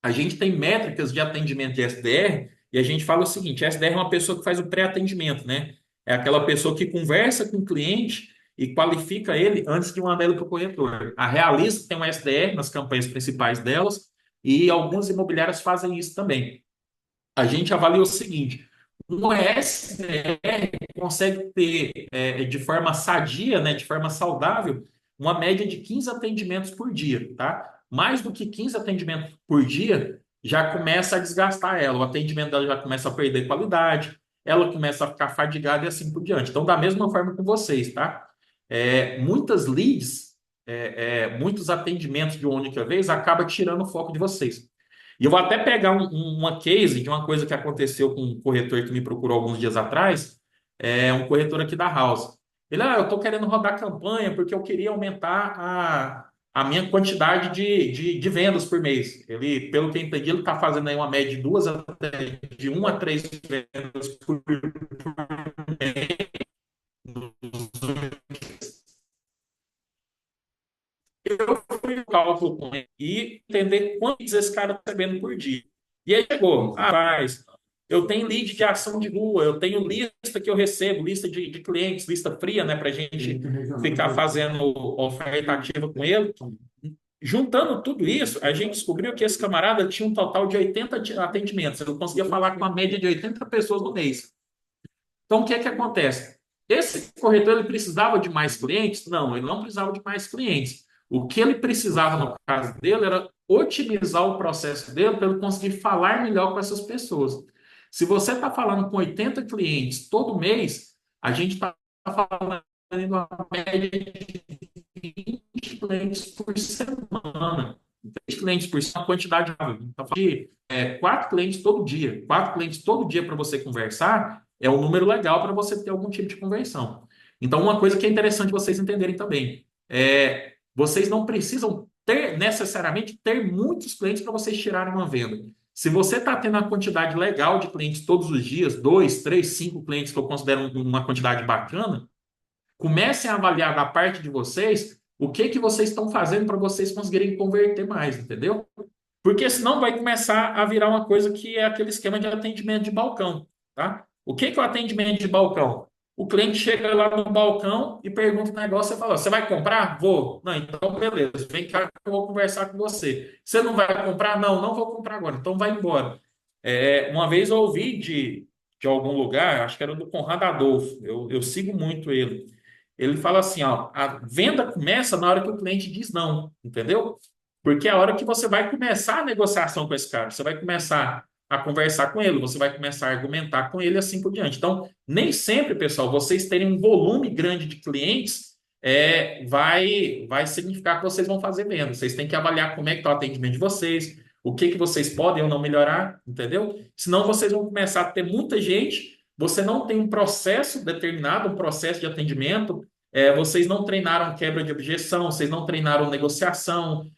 A gente tem métricas de atendimento de SDR e a gente fala o seguinte: SDR é uma pessoa que faz o pré-atendimento, né? É aquela pessoa que conversa com o cliente e qualifica ele antes de mandar ele para o corretor. A Realista tem um SDR nas campanhas principais delas e algumas imobiliárias fazem isso também. A gente avalia o seguinte: um SDR consegue ter, de forma sadia, né, de forma saudável, uma média de 15 atendimentos por dia, tá? Mais do que 15 atendimentos por dia já começa a desgastar ela, o atendimento dela já começa a perder qualidade, ela começa a ficar fadigada e assim por diante. Então, da mesma forma com vocês, tá? Muitas leads, muitos atendimentos de uma única vez acaba tirando o foco de vocês. E eu vou até pegar uma case de uma coisa que aconteceu com um corretor que me procurou alguns dias atrás, um corretor aqui da House. Ele, eu estou querendo rodar campanha porque eu queria aumentar a minha quantidade de vendas por mês. Ele, pelo que eu entendi, ele está fazendo aí uma média de de 1 a 3 vendas por mês. Eu fui o cálculo com ele e entender quantos esse cara está recebendo por dia. E aí chegou, rapaz, eu tenho lead de ação de rua, eu tenho lista que eu recebo, lista de clientes, lista fria, né, para a gente ficar fazendo oferta ativa com ele. Juntando tudo isso, a gente descobriu que esse camarada tinha um total de 80 atendimentos. Eu conseguia falar com uma média de 80 pessoas no mês. Então, o que é que acontece? Esse corretor ele precisava de mais clientes? Não, ele não precisava de mais clientes. O que ele precisava, no caso dele, era otimizar o processo dele para ele conseguir falar melhor com essas pessoas. Se você está falando com 80 clientes todo mês, a gente está falando em uma média de 20 clientes por semana. 20 clientes por semana, quantidade de 4 clientes todo dia. 4 clientes todo dia para você conversar é um número legal para você ter algum tipo de conversão. Então, uma coisa que é interessante vocês entenderem também vocês não precisam necessariamente ter muitos clientes para vocês tirarem uma venda. Se você está tendo uma quantidade legal de clientes todos os dias, 2, 3, 5 clientes que eu considero uma quantidade bacana, comecem a avaliar da parte de vocês o que vocês estão fazendo para vocês conseguirem converter mais, entendeu? Porque senão vai começar a virar uma coisa que é aquele esquema de atendimento de balcão, tá? O que é o atendimento de balcão? O cliente chega lá no balcão e pergunta um negócio, você fala, você vai comprar? Vou. Não, então beleza, vem cá que eu vou conversar com você. Você não vai comprar? Não, não vou comprar agora, então vai embora. Uma vez eu ouvi de algum lugar, acho que era do Conrado Adolfo, eu sigo muito ele. Ele fala assim, ó, a venda começa na hora que o cliente diz não, entendeu? Porque é a hora que você vai começar a negociação com esse cara, você vai começar a conversar com ele, você vai começar a argumentar com ele e assim por diante. Então, nem sempre, pessoal, vocês terem um volume grande de clientes vai significar que vocês vão fazer venda. Vocês têm que avaliar como é que está o atendimento de vocês, o que vocês podem ou não melhorar, entendeu? Senão vocês vão começar a ter muita gente, você não tem um processo determinado, um processo de atendimento, vocês não treinaram quebra de objeção, vocês não treinaram negociação,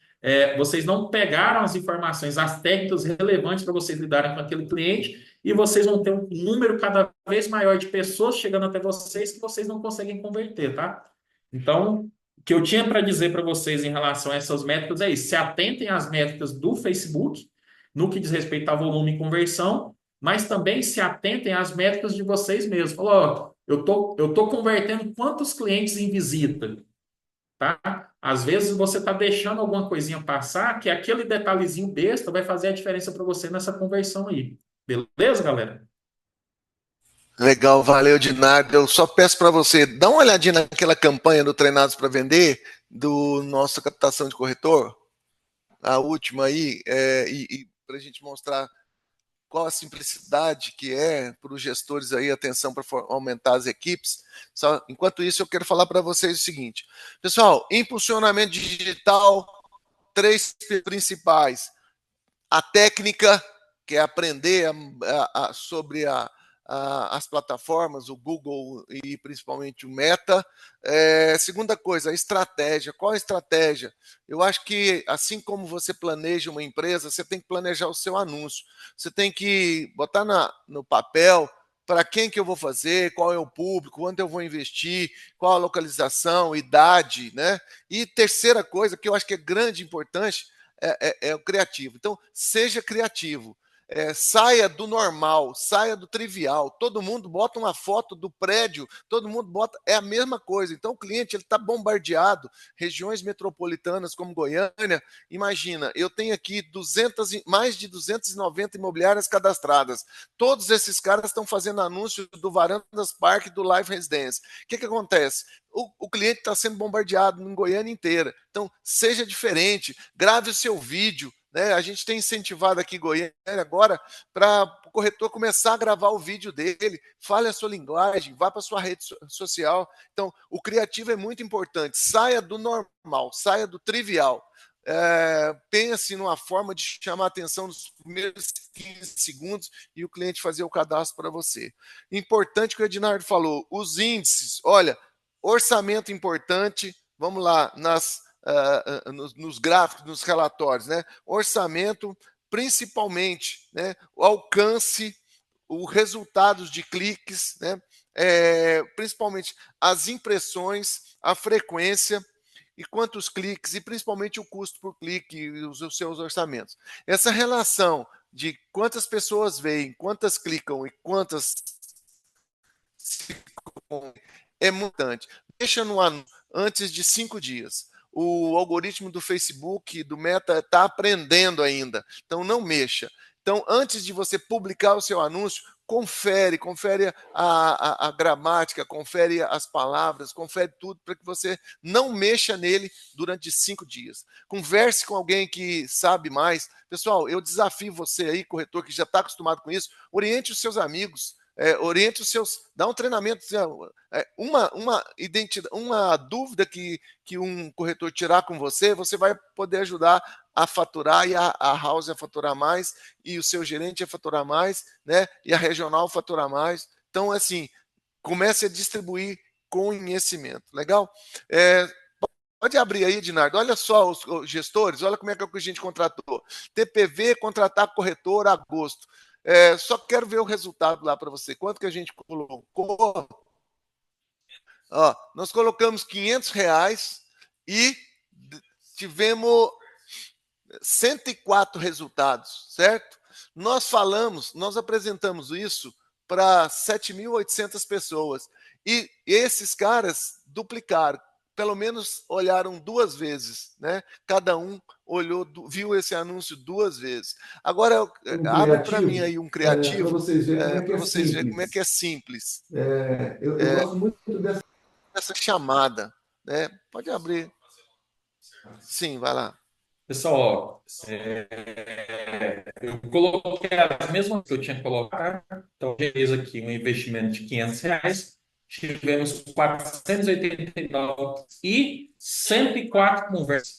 vocês não pegaram as informações, as técnicas relevantes para vocês lidarem com aquele cliente e vocês vão ter um número cada vez maior de pessoas chegando até vocês que vocês não conseguem converter, tá? Então, o que eu tinha para dizer para vocês em relação a essas métricas é isso: se atentem às métricas do Facebook, no que diz respeito a volume e conversão, mas também se atentem às métricas de vocês mesmos. Falou, ó, eu tô convertendo quantos clientes em visita? Tá? Às vezes você está deixando alguma coisinha passar, que aquele detalhezinho besta vai fazer a diferença para você nessa conversão aí. Beleza, galera? Legal, valeu, Dinardo. Eu só peço para você dar uma olhadinha naquela campanha do Treinados para Vender, do nossa captação de corretor, a última aí, e para a gente mostrar qual a simplicidade que é para os gestores aí, atenção para aumentar as equipes. Enquanto isso, eu quero falar para vocês o seguinte. Pessoal, impulsionamento digital, 3 principais. A técnica, que é aprender sobre as plataformas, o Google e principalmente o Meta. Segunda coisa, a estratégia. Qual a estratégia? Eu acho que, assim como você planeja uma empresa, você tem que planejar o seu anúncio. Você tem que botar no papel para quem que eu vou fazer, qual é o público, onde eu vou investir, qual a localização, idade, né? E terceira coisa, que eu acho que é grande e importante, é o criativo. Então, seja criativo. Saia do normal, saia do trivial. Todo mundo bota uma foto do prédio, todo mundo bota, é a mesma coisa. Então o cliente ele está bombardeado. Regiões metropolitanas como Goiânia, imagina, eu tenho aqui mais de 290 imobiliárias cadastradas. Todos esses caras estão fazendo anúncio do Varandas Park, do Live Residência. O que acontece? O cliente está sendo bombardeado em Goiânia inteira. Então seja diferente, grave o seu vídeo. Né? A gente tem incentivado aqui em Goiânia agora para o corretor começar a gravar o vídeo dele, fale a sua linguagem, vá para a sua rede social. Então, o criativo é muito importante. Saia do normal, saia do trivial. pense numa forma de chamar a atenção nos primeiros 15 segundos e o cliente fazer o cadastro para você. Importante que o Ednardo falou, os índices, olha, orçamento importante, vamos lá, nos gráficos, nos relatórios, né? Orçamento, principalmente, né? O alcance, os resultados de cliques, né? Principalmente as impressões, a frequência e quantos cliques, e principalmente o custo por clique e os seus orçamentos. Essa relação de quantas pessoas veem, quantas clicam e quantas é muito importante. Deixa no anúncio antes de 5 dias. O algoritmo do Facebook, do Meta, está aprendendo ainda, então não mexa. Então, antes de você publicar o seu anúncio, confere a gramática, confere as palavras, confere tudo para que você não mexa nele durante 5 dias. Converse com alguém que sabe mais. Pessoal, eu desafio você aí, corretor que já está acostumado com isso, oriente os seus amigos, oriente os seus, dá um treinamento, uma dúvida que um corretor tirar com você, você vai poder ajudar a faturar e a house a faturar mais e o seu gerente a faturar mais, né? E a regional a faturar mais. Então, assim, comece a distribuir conhecimento. Legal? Pode abrir aí, Dinardo. Olha só os gestores, olha como é que a gente contratou. TPV, contratar corretor, agosto. Só quero ver o resultado lá para você. Quanto que a gente colocou? Ó, nós colocamos R$ 500 e tivemos 104 resultados, certo? Nós apresentamos isso para 7.800 pessoas e esses caras duplicaram, pelo menos olharam 2 vezes, né? Cada um olhou, viu esse anúncio 2 vezes. Agora, abre para mim aí um criativo, para vocês verem como é que para é vocês verem como é simples. que é simples. Eu gosto muito dessa. Essa chamada, né? Pode abrir. Sim, vai lá. Pessoal, eu coloquei as mesmas que eu tinha colocado. Então, fez aqui um investimento de R$ 500. Tivemos 489 e 104 conversas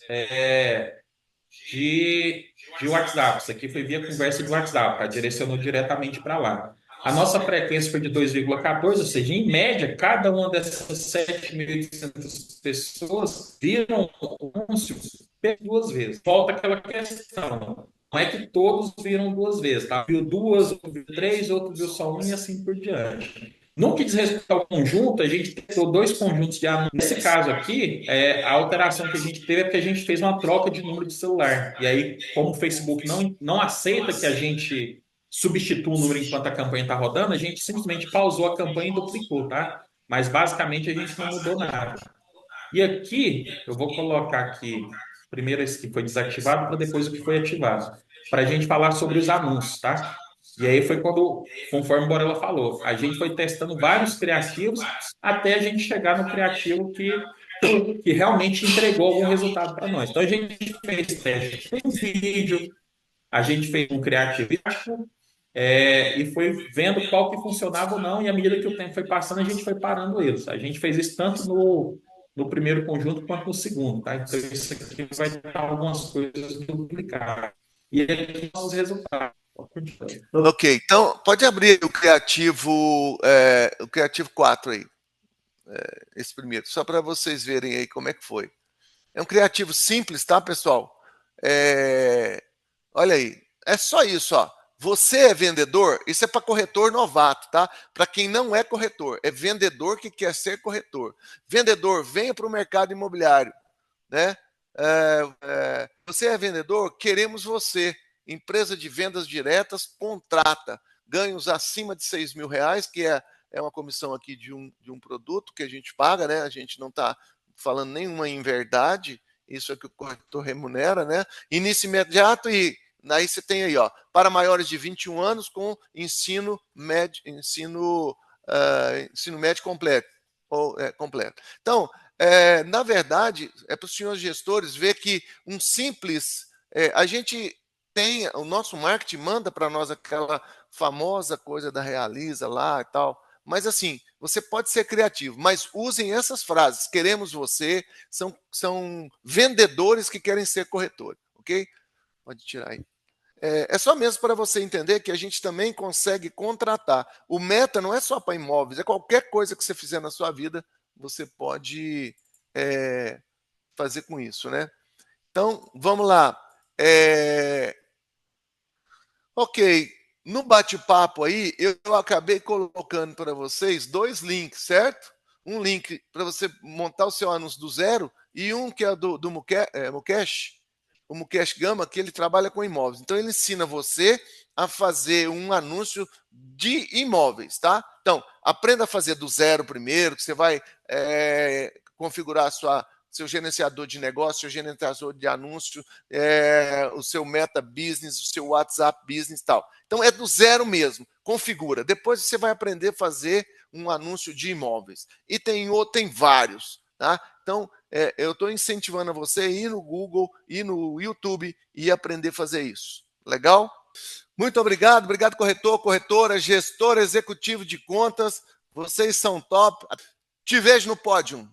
de WhatsApp. Isso aqui foi via conversa de WhatsApp, tá? Direcionou diretamente para lá. A nossa frequência foi de 2,14, ou seja, em média, cada uma dessas 7.800 pessoas viram o anúncio 2 vezes. Volta aquela questão. Não é que todos viram 2 vezes, tá? Viu 2, outro viu 3, outro viu só 1 e assim por diante. No que diz respeito ao conjunto, a gente testou 2 conjuntos de anúncios. Nesse caso aqui, a alteração que a gente teve é porque a gente fez uma troca de número de celular. E aí, como o Facebook não aceita que a gente substitua o número enquanto a campanha está rodando, a gente simplesmente pausou a campanha e duplicou, tá? Mas basicamente a gente não mudou nada. E aqui, eu vou colocar aqui, primeiro esse que foi desativado, para depois o que foi ativado, para a gente falar sobre os anúncios, tá? E aí foi quando, conforme a Borella falou, a gente foi testando vários criativos até a gente chegar no criativo que realmente entregou algum resultado para nós. Então a gente fez teste com vídeo, a gente fez um criativo e foi vendo qual que funcionava ou não, e à medida que o tempo foi passando, a gente foi parando eles. A gente fez isso tanto no primeiro conjunto quanto no segundo, tá? Então isso aqui vai dar algumas coisas duplicadas. E aí são os resultados. Ok, então pode abrir o Criativo 4 aí, esse primeiro, só para vocês verem aí como é que foi. É um criativo simples, tá, pessoal? Olha aí, é só isso, ó. Você é vendedor? Isso é para corretor novato, tá? Para quem não é corretor, é vendedor que quer ser corretor. Vendedor, venha para o mercado imobiliário, né? Você é vendedor? Queremos você. Empresa de vendas diretas, contrata. Ganhos acima de R$ 6.000, que é uma comissão aqui de um produto que a gente paga, né? A gente não está falando nenhuma em verdade, isso é que o corretor remunera, né? Início imediato e aí você tem aí, ó, para maiores de 21 anos com ensino médio completo. Completo. Então, na verdade, é para os senhores gestores ver que um simples... a gente tem... O nosso marketing manda para nós aquela famosa coisa da Realiza lá e tal, mas assim, Você pode ser criativo, mas usem essas frases. Queremos você, são vendedores que querem ser corretores, ok? Pode tirar aí. É só mesmo para você entender que a gente também consegue contratar. O Meta não é só para imóveis, é qualquer coisa que você fizer na sua vida, você pode fazer com isso, né? Então, vamos lá. Ok, no bate-papo aí, eu acabei colocando para vocês 2 links, certo? Um link para você montar o seu anúncio do zero e um que é do Mukesh, o Mukesh Gama, que ele trabalha com imóveis. Então, ele ensina você a fazer um anúncio de imóveis, tá? Então, aprenda a fazer do zero primeiro, que você vai configurar seu gerenciador de negócio, seu gerenciador de anúncio, o seu Meta Business, o seu WhatsApp Business e tal. Então, é do zero mesmo. Configura. Depois você vai aprender a fazer um anúncio de imóveis. E tem vários, tá? Então, eu estou incentivando a você a ir no Google, ir no YouTube e aprender a fazer isso. Legal? Muito obrigado. Obrigado, corretor, corretora, gestor executivo de contas. Vocês são top. Te vejo no pódio.